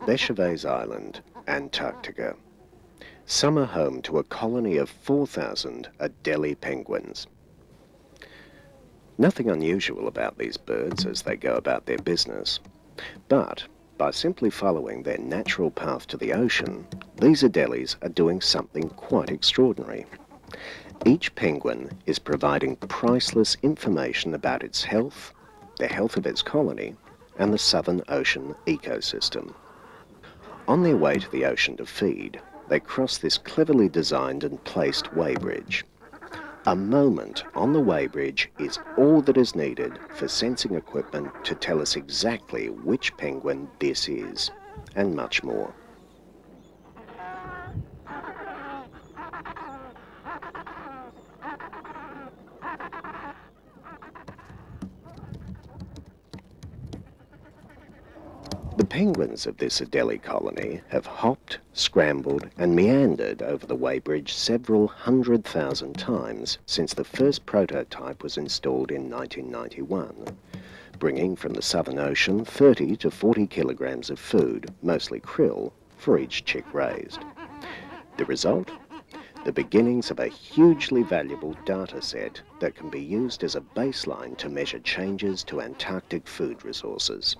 Bechervaise Island, Antarctica. Some are home to a colony of 4,000 Adelie penguins. Nothing unusual about these birds as they go about their business, but by simply following their natural path to the ocean, these Adelies are doing something quite extraordinary. Each penguin is providing priceless information about its health, the health of its colony, and the Southern Ocean ecosystem. On their way to the ocean to feed, they cross this cleverly designed and placed weighbridge. A moment on the weighbridge is all that is needed for sensing equipment to tell us exactly which penguin this is, and much more. The penguins of this Adelie colony have hopped, scrambled and meandered over the weighbridge several 100,000 times since the first prototype was installed in 1991, bringing from the Southern Ocean 30 to 40 kilograms of food, mostly krill, for each chick raised. The result? The beginnings of a hugely valuable data set that can be used as a baseline to measure changes to Antarctic food resources.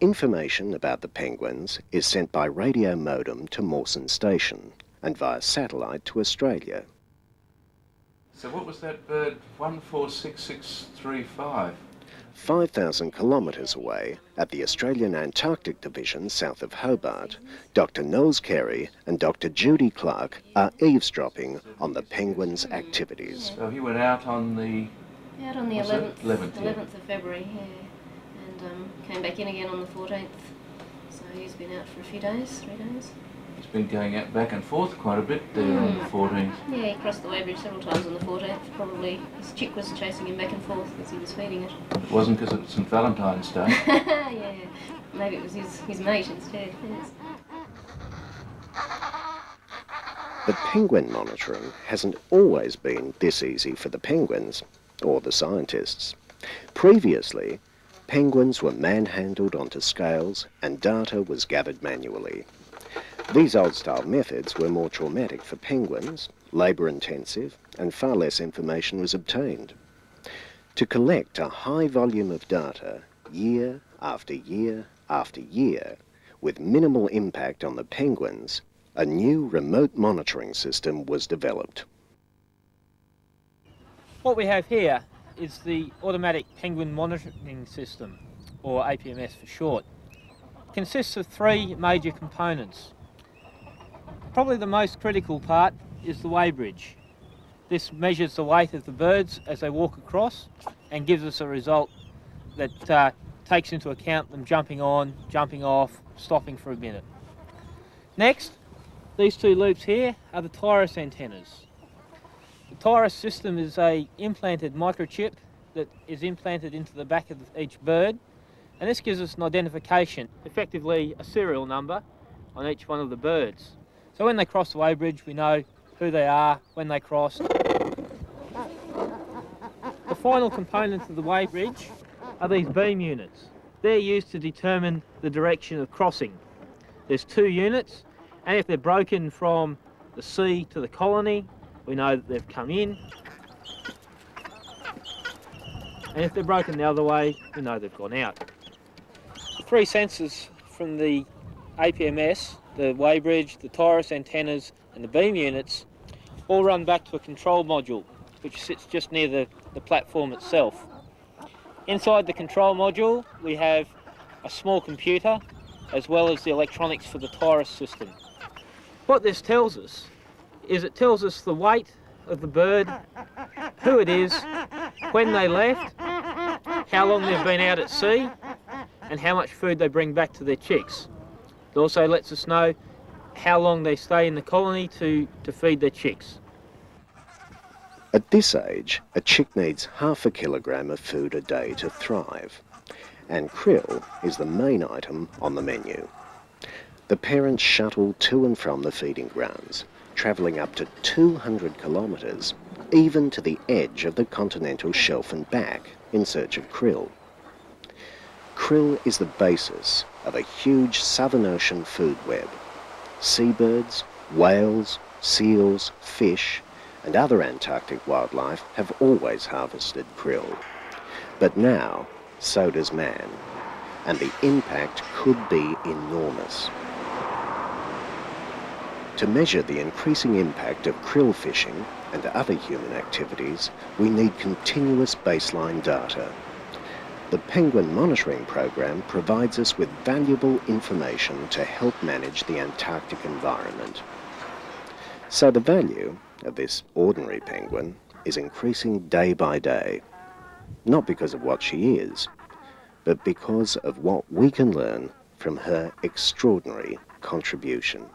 Information about the penguins is sent by radio modem to Mawson Station and via satellite to Australia. So what was that bird, 146635? 5,000 kilometres away, at the Australian Antarctic Division south of Hobart, Dr. Knowles Carey and Dr. Judy Clark are eavesdropping on the penguins' activities. So he went out on the... Out on the What's 11th, that? 11th, yeah. 11th of February, yeah. And came back in again on the 14th. So he's been out for a few days, 3 days. He's been going out back and forth quite a bit there on the 14th. Yeah, he crossed the weighbridge several times on the 14th. Probably his chick was chasing him back and forth as he was feeding it. It wasn't because it was St Valentine's Day. Yeah, maybe it was his mate instead, yes. But penguin monitoring hasn't always been this easy for the penguins, or the scientists. Previously, penguins were manhandled onto scales and data was gathered manually. These old-style methods were more traumatic for penguins, labour-intensive, and far less information was obtained. To collect a high volume of data year after year after year, with minimal impact on the penguins, a new remote monitoring system was developed. What we have here is the Automatic Penguin Monitoring System, or APMS for short. It consists of 3 major components. Probably the most critical part is the weighbridge. This measures the weight of the birds as they walk across and gives us a result that takes into account them jumping on, jumping off, stopping for a minute. Next, these 2 loops here are the TIRUS antennas. The TIRUS system is a implanted microchip that is implanted into the back of each bird, and this gives us an identification, effectively a serial number on each one of the birds. So when they cross the weighbridge, we know who they are, when they crossed. The final components of the weighbridge are these beam units. They're used to determine the direction of crossing. There's 2 units, and if they're broken from the sea to the colony, we know that they've come in. And if they're broken the other way, we know they've gone out. The 3 sensors from the APMS, the weighbridge, the TIRUS antennas and the beam units, all run back to a control module which sits just near the platform itself. Inside the control module we have a small computer as well as the electronics for the TIRUS system. What this tells us is it tells us the weight of the bird, who it is, when they left, how long they've been out at sea and how much food they bring back to their chicks. It also lets us know how long they stay in the colony to feed their chicks. At this age, a chick needs half a kilogram of food a day to thrive, and krill is the main item on the menu. The parents shuttle to and from the feeding grounds, travelling up to 200 kilometres, even to the edge of the continental shelf and back, in search of krill. Krill is the basis of a huge Southern Ocean food web. Seabirds, whales, seals, fish, and other Antarctic wildlife have always harvested krill. But now, so does man, and the impact could be enormous. To measure the increasing impact of krill fishing and other human activities, we need continuous baseline data. The Penguin Monitoring Program provides us with valuable information to help manage the Antarctic environment. So the value of this ordinary penguin is increasing day by day, not because of what she is, but because of what we can learn from her extraordinary contribution.